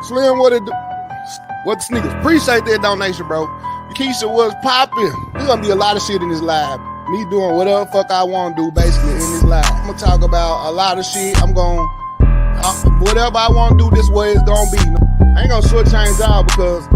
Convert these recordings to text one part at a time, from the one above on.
Slim, what the sneakers? Appreciate that donation, bro. Keisha was popping. There's gonna be a lot of shit in this live. Me doing whatever the fuck I want to do, basically, in this live. I'm gonna talk about a lot of shit. Whatever I want to do, this way it's gonna be. I ain't gonna shortchange out because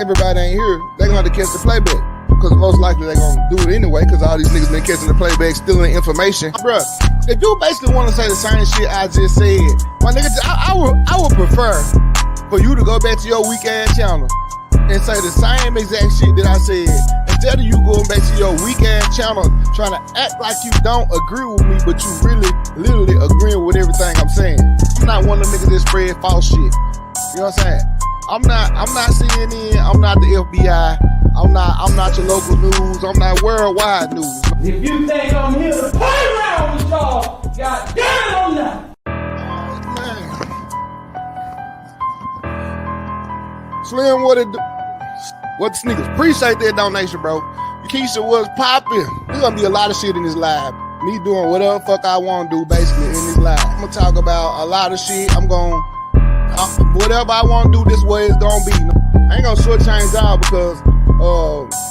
everybody ain't here. They gonna have to catch the playback. Because most likely they gonna do it anyway, because all these niggas been catching the playback, stealing information. Bruh, if you basically want to say the same shit I just said, my nigga, I would prefer for you to go back to your weak ass channel and say the same exact shit that I said, instead of you going back to your weak ass channel trying to act like you don't agree with me, but you really literally agreeing with everything I'm saying. I'm not one of them niggas that spread false shit. You know what I'm saying? I'm not CNN, I'm not the FBI, I'm not your local news, I'm not worldwide news. If you think I'm here to play around with y'all, god damn it, I'm not. Slim, what the sneakers? Appreciate that donation, bro. Keisha was popping. There's gonna be a lot of shit in this live. Me doing whatever the fuck I want to do, basically, in this live. I'm gonna talk about a lot of shit. Whatever I want to do, this way it's gonna be. I ain't gonna shortchange out because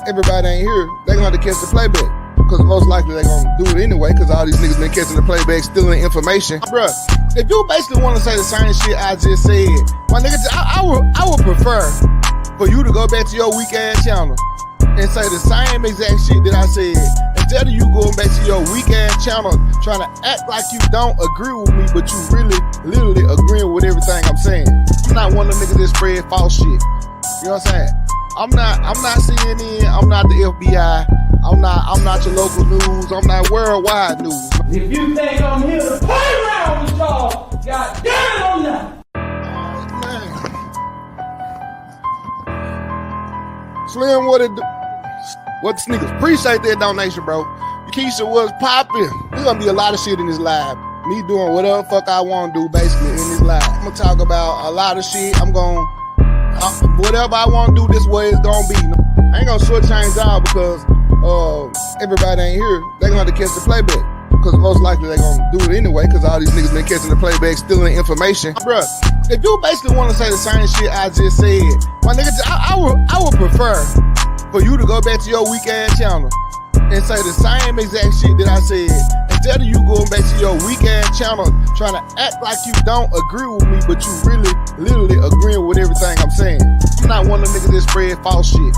everybody ain't here. They gonna have to catch the playback. Because most likely they gonna do it anyway, because all these niggas been catching the playback, stealing information. Bruh, if you basically want to say the same shit I just said, my nigga, I would prefer for you to go back to your weak ass channel and say the same exact shit that I said, instead of you going back to your weak ass channel trying to act like you don't agree with me, but you really literally agreeing with everything I'm saying. I'm not one of them niggas that spread false shit. You know what I'm saying? I'm not CNN, I'm not the FBI, I'm not your local news, I'm not worldwide news. If you think I'm here to play around with y'all, god damn it, I'm not. Slim, what the sneakers? Appreciate that donation, bro. Keisha was popping. There's gonna be a lot of shit in this live. Me doing whatever the fuck I want to do, basically, in this live. I'm gonna talk about a lot of shit. Whatever I want to do, this way it's gonna be. I ain't gonna shortchange out because everybody ain't here. They gonna have to catch the playback. Because most likely they gonna do it anyway, because all these niggas been catching the playback, stealing information. Bruh, if you basically want to say the same shit I just said, my nigga, I would prefer for you to go back to your weak ass channel and say the same exact shit that I said, instead of you going back to your weak ass channel trying to act like you don't agree with me, but you really literally agreeing with everything I'm saying. I'm not one of them niggas that spread false shit.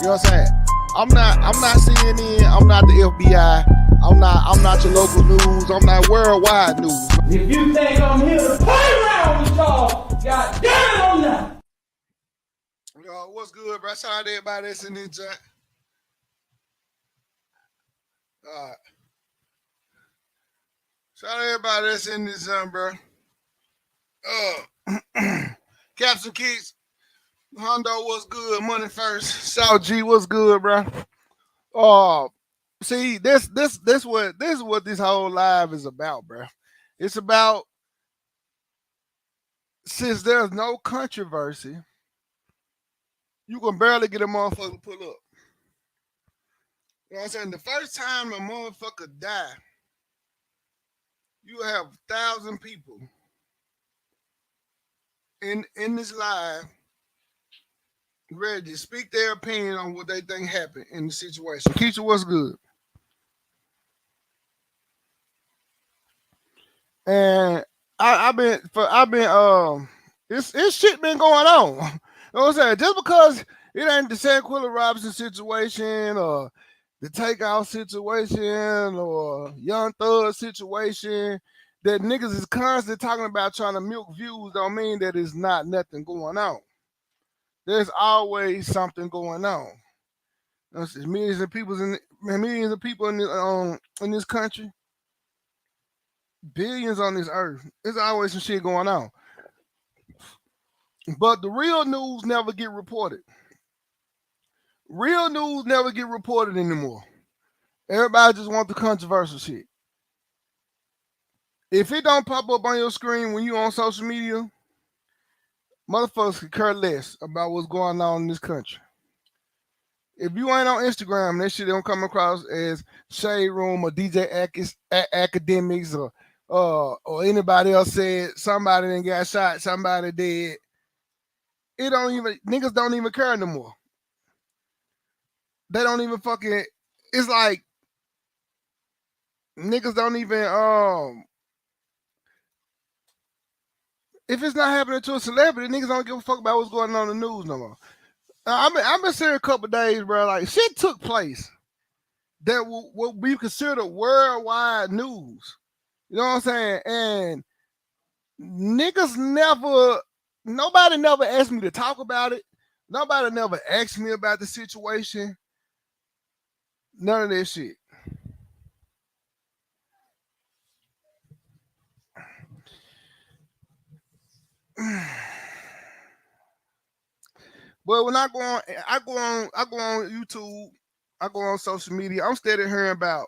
You know what I'm saying? I'm not CNN, I'm not the FBI, I'm not your local news, I'm not worldwide news. If you think I'm here to play around with y'all, god damn it, I'm not. Yo, what's good, bro? Shout out to everybody that's in this chat. Alright. Shout out to everybody that's in this bro. Captain Keats, Hondo, what's good? Money first. South G, what's good, bro? See, this is what this whole live is about, bro. It's about, since there's no controversy, you can barely get a motherfucker to pull up. You know what I'm saying? The first time a motherfucker die, you have 1,000 people in this live ready to speak their opinion on what they think happened in the situation. Keisha, what's good? And I've been it's shit been going on. You know what I'm saying? Just because it ain't the Sanquilla Robinson situation or the Takeout situation or Young Thug situation that niggas is constantly talking about trying to milk views don't mean that it's not nothing going on. There's always something going on. There's millions of people in this country, billions on this earth. There's always some shit going on. But the real news never get reported. Real news never get reported anymore. Everybody just want the controversial shit. If it don't pop up on your screen when you on social media, motherfuckers could care less about what's going on in this country. If you ain't on Instagram, that shit don't come across as Shade Room or DJ Academics or or anybody else said somebody done got shot, somebody dead. It don't even niggas don't even care no more. They don't even fucking. It's like niggas don't even if it's not happening to a celebrity, niggas don't give a fuck about what's going on in the news no more. I've been seeing a couple days, bro. Like shit took place that will be considered worldwide news. You know what I'm saying? And niggas nobody never asked me to talk about it. Nobody never asked me about the situation. None of that shit. But when I go on YouTube, I go on social media, I'm steady hearing about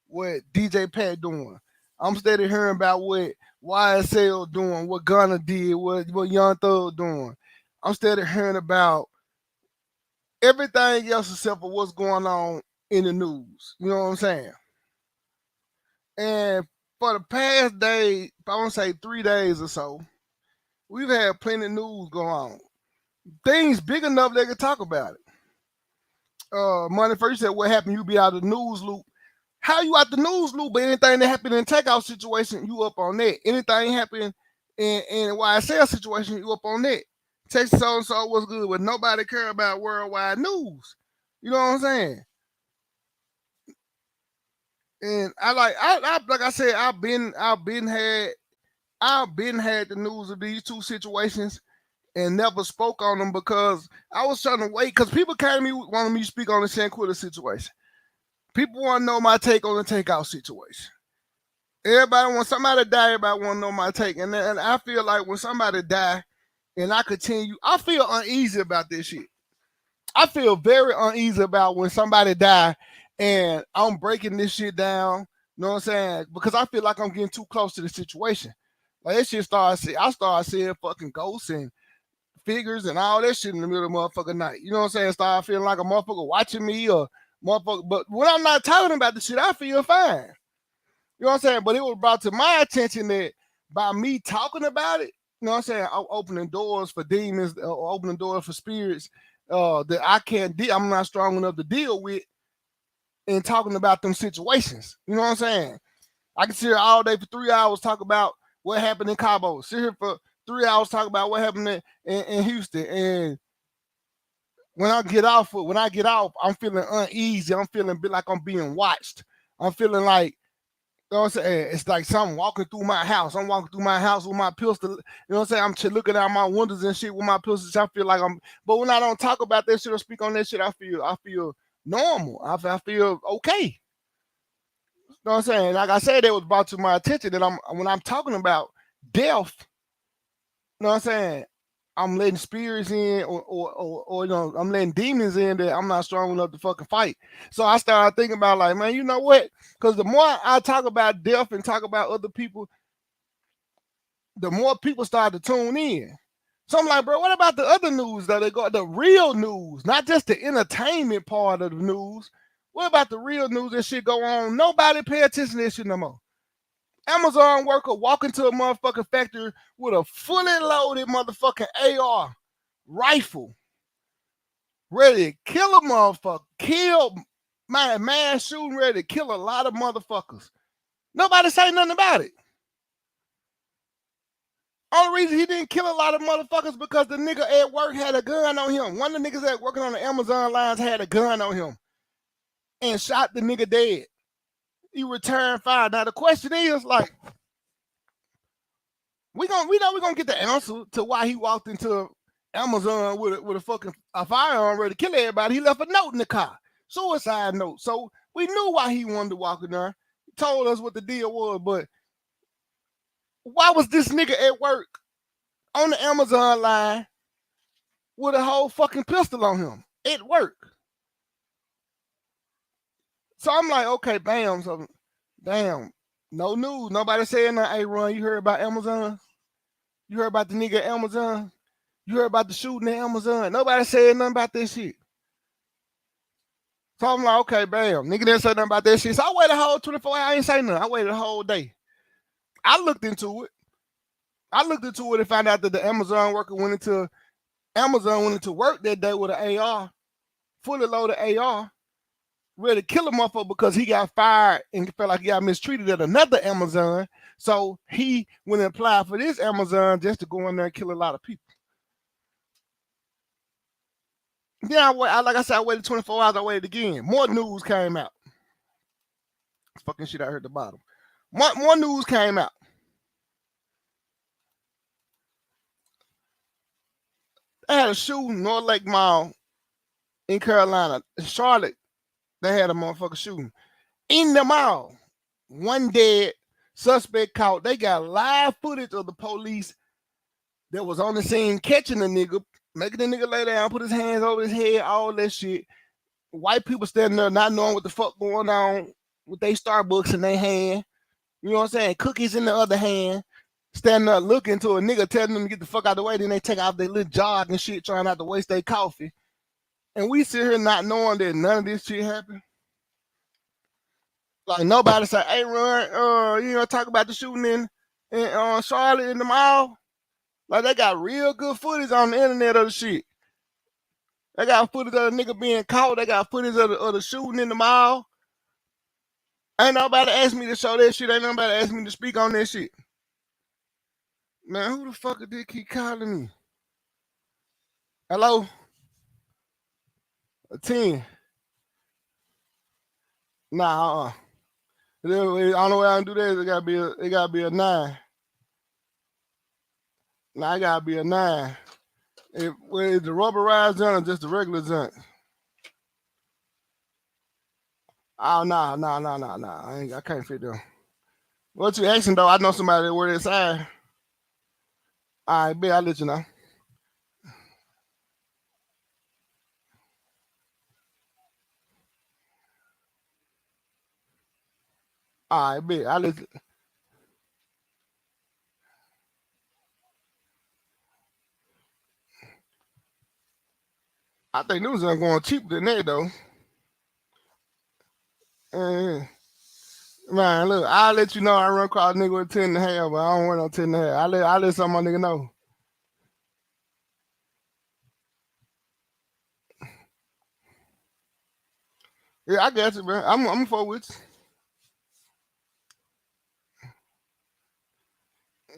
what DJ Pat doing. I'm steady hearing about what YSL doing, what Gunna did, what Young Thug doing. I'm steady hearing about everything else except for what's going on in the news. You know what I'm saying? And for the past day, I want to say 3 days or so, we've had plenty of news going on. Things big enough they can talk about it. Money first said, what happened? You be out of the news loop. How you out the news loop? But anything that happened in takeout situation, you up on that. Anything happened in YSL situation, you up on that. Texas so and so was good, but nobody care about worldwide news. You know what I'm saying? And like I said, I've been had the news of these two situations and never spoke on them because I was trying to wait. Because people came to me wanting me to speak on the Shanquilla situation. People want to know my take on the takeout situation. Everybody, when somebody die, everybody want to know my take. And I feel like when somebody die and I continue, I feel uneasy about this shit. I feel very uneasy about when somebody die and I'm breaking this shit down. You know what I'm saying? Because I feel like I'm getting too close to the situation. Like that shit I started seeing fucking ghosts and figures and all that shit in the middle of the motherfucking night. You know what I'm saying? Start feeling like a motherfucker watching me or motherfucker. But when I'm not talking about the shit, I feel fine. You know what I'm saying? But it was brought to my attention that by me talking about it, you know what I'm saying, I'm opening doors for demons, opening doors for spirits that I can't deal. I'm not strong enough to deal with and talking about them situations. You know what I'm saying? I can sit here all day for 3 hours talk about what happened in Cabo. Sit here for 3 hours talk about what happened in Houston. And when I get off, I'm feeling uneasy. I'm feeling like I'm being watched. I'm feeling like, you know what I'm saying? It's like something walking through my house. I'm walking through my house with my pistol. You know what I'm saying? I'm looking out my windows and shit with my pistols. I feel like but when I don't talk about that shit or speak on that shit, I feel normal. I feel okay. You know what I'm saying? Like I said, it was brought to my attention that when I'm talking about death, you know what I'm saying? I'm letting spirits in or you know, I'm letting demons in that I'm not strong enough to fucking fight. So I started thinking about like, man, you know what? Because the more I talk about death and talk about other people, the more people start to tune in. So I'm like, bro, what about the other news that they got? The real news, not just the entertainment part of the news. What about the real news that shit go on? Nobody pay attention to this shit no more. Amazon worker walking to a motherfucking factory with a fully loaded motherfucking AR rifle, ready to kill a motherfucker, mass shooting, ready to kill a lot of motherfuckers. Nobody say nothing about it. Only reason he didn't kill a lot of motherfuckers because the nigga at work had a gun on him. One of the niggas that working on the Amazon lines had a gun on him and shot the nigga dead. He returned fire. Now the question is, like, we know we're gonna get the answer to why he walked into Amazon with a fucking firearm ready to kill everybody. He left a note in the car, suicide note. So we knew why he wanted to walk in there. He told us what the deal was, but why was this nigga at work on the Amazon line with a whole fucking pistol on him at work? So I'm like, okay, bam. So, damn, no news. Nobody saying nothing. Hey, Ron, you heard about Amazon? You heard about the nigga at Amazon? You heard about the shooting at Amazon? Nobody saying nothing about this shit. So I'm like, okay, bam. Nigga didn't say nothing about that shit. So I waited a whole 24 hours. I ain't say nothing. I waited a whole day. I looked into it. And found out that the Amazon worker went into work that day with an AR, fully loaded AR, ready to kill a motherfucker because he got fired and felt like he got mistreated at another Amazon. So he went and applied for this Amazon just to go in there and kill a lot of people. Yeah, like I said, I waited 24 hours. I waited again. More news came out. Fucking shit I heard at the bottom. More news came out. They had a shooting North Lake Mall in Carolina. In Charlotte, they had a motherfucker shooting. In the mall, one dead, suspect caught. They got live footage of the police that was on the scene catching the nigga, making the nigga lay down, put his hands over his head, all that shit. White people standing there not knowing what the fuck going on with their Starbucks in their hand. You know what I'm saying? Cookies in the other hand. Standing there looking to a nigga telling them to get the fuck out of the way. Then they take out their little jog and shit, trying not to waste their coffee. And we sit here not knowing that none of this shit happened. Like nobody say, "Hey, Ron, you know, talk about the shooting in Charlotte in the mall." Like they got real good footage on the internet of the shit. They got footage of the nigga being caught. They got footage of the shooting in the mall. Ain't nobody asked me to show that shit. Ain't nobody asked me to speak on that shit. Man, who the fuck did keep calling me? Hello? A 10. Nah, the only way I can do that is it gotta be a 9. Nah, it gotta be a 9. Is the rubberized joint or just the regular joint? Oh, nah. I can't fit them. What you asking though? I know somebody that wear that size. All right, bet I'll let you know. All right, bet I'll let you. I think those are going cheaper than that though. Man, look, I'll let you know I run across a nigga with 10.5, but I don't want no 10.5. I'll let some of my nigga know. Yeah, I got you, man. I'm for with you.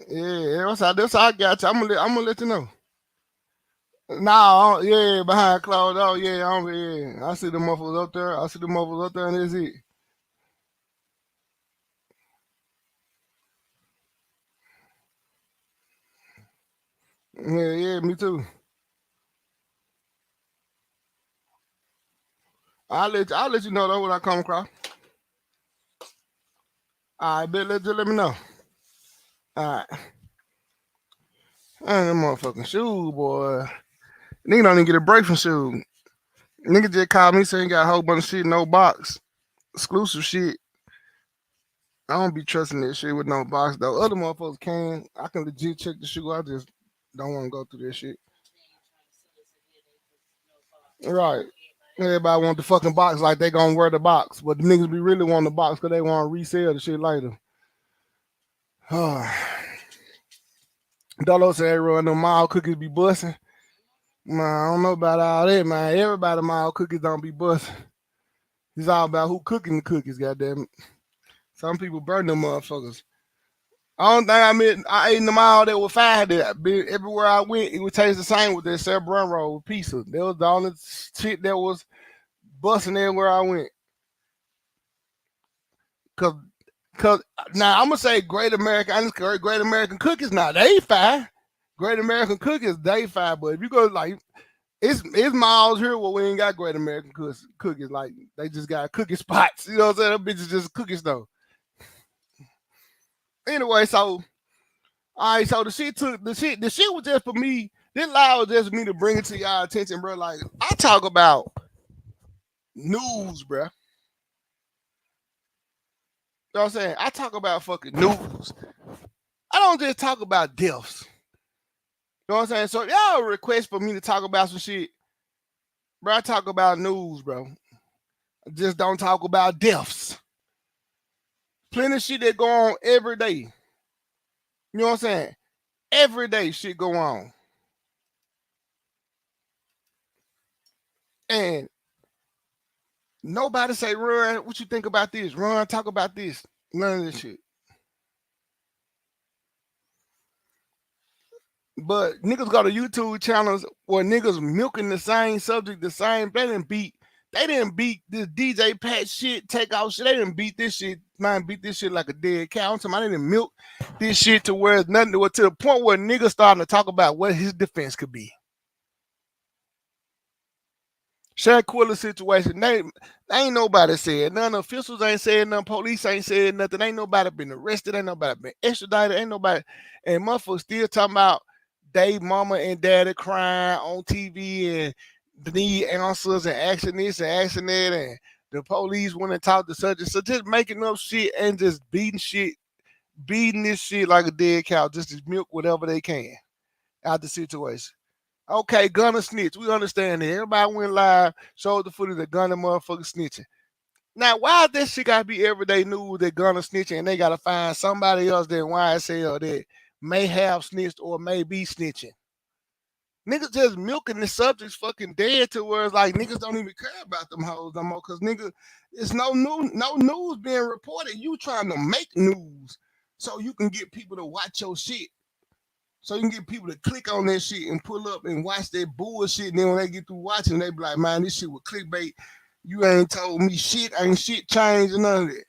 Yeah, that's how I got you. I'm gonna let you know. Nah, yeah, behind closed. Oh yeah, I see the motherfuckers up there. And that's it. Yeah, me too. I'll let you know though when I come across. All right, bet just let me know. All right. Man, them motherfucking shoes, boy. Nigga don't even get a break from shoes. Nigga just called me saying got a whole bunch of shit, no box. Exclusive shit. I don't be trusting this shit with no box though. Other motherfuckers can. I can legit check the shoe. I just don't want to go through this shit. Right. Everybody want the fucking box like they gonna wear the box. But the niggas be really want the box because they want to resell the shit later. Dolo said everyone the mile cookies be busting. Man, I don't know about all that, man. Everybody mile cookies don't be busting. It's all about who cooking the cookies, goddamn it. Some people burn them motherfuckers. I don't think I ate in the mall that was fine. Everywhere I went, it would taste the same with that Sir Brun roll pizza. That was the only shit that was busting everywhere I went. Cause now I'm gonna say Great American Cookies. Now they fine. Great American Cookies, they fine. But if you go like it's malls here where we ain't got Great American cookies. Like they just got cookie spots. You know what I'm saying? Them bitches just cookies though. Anyway, so all right, so the shit was just for me. This live was just for me to bring it to y'all attention, bro. Like I talk about news, bro. You know what I'm saying? I talk about fucking news. I don't just talk about deaths. You know what I'm saying? So y'all request for me to talk about some shit, bro. I talk about news, bro. I just don't talk about deaths. Plenty of shit that go on every day. You know what I'm saying? Every day shit go on. And nobody say, Run, what you think about this? Run, talk about this. None of this shit. But niggas go to YouTube channels where niggas milking the same subject, the same. They didn't beat this DJ Pat shit, take off shit. They didn't beat this shit, man, beat this shit like a dead cow. I didn't milk this shit to where it's nothing to the point where niggas starting to talk about what his defense could be. Shaquilla situation, they ain't nobody said. None of the officials ain't said nothing. Police ain't said nothing. Ain't nobody been arrested. Ain't nobody been extradited. Ain't nobody. And motherfuckers still talking about they mama and daddy crying on TV and need answers and asking this and asking that. And the police want to talk to such and such. Just making up shit and just beating this shit like a dead cow just to milk whatever they can out the situation. Okay, Gunna snitch. We understand that. Everybody went live, showed the footage of Gunna motherfucker snitching. Now, why this shit gotta be everyday news that Gunna snitching and they gotta find somebody else than YSL that may have snitched or may be snitching? Niggas just milking the subjects fucking dead to where it's like niggas don't even care about them hoes no more. Cause nigga, it's no news being reported. You trying to make news so you can get people to watch your shit. So you can get people to click on that shit and pull up and watch that bullshit. And then when they get through watching, they be like, man, this shit was clickbait. You ain't told me shit. Ain't shit changed and none of that.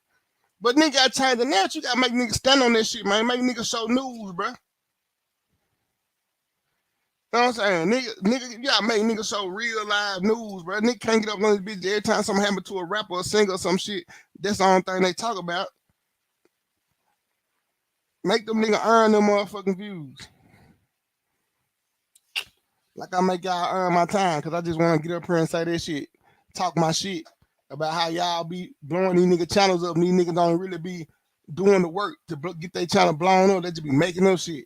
But nigga got to change the narrative. You got to make niggas stand on that shit, man. Make niggas show news, bro. You know what I'm saying? Nigga, you got to make niggas show real live news, bro. Nigga can't get up on this bitch every time something happen to a rapper or singer or some shit. That's the only thing they talk about. Make them niggas earn them motherfucking views. Like I make y'all earn my time because I just want to get up here and say this shit, talk my shit about how y'all be blowing these nigga channels up and these niggas don't really be doing the work to get their channel blown up. They just be making up shit.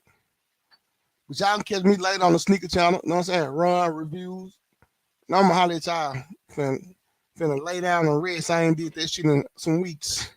But y'all can catch me later on the sneaker channel. You know what I'm saying? Run reviews. And I'm going to holler at y'all. Finna lay down and rest. I ain't did that shit in some weeks.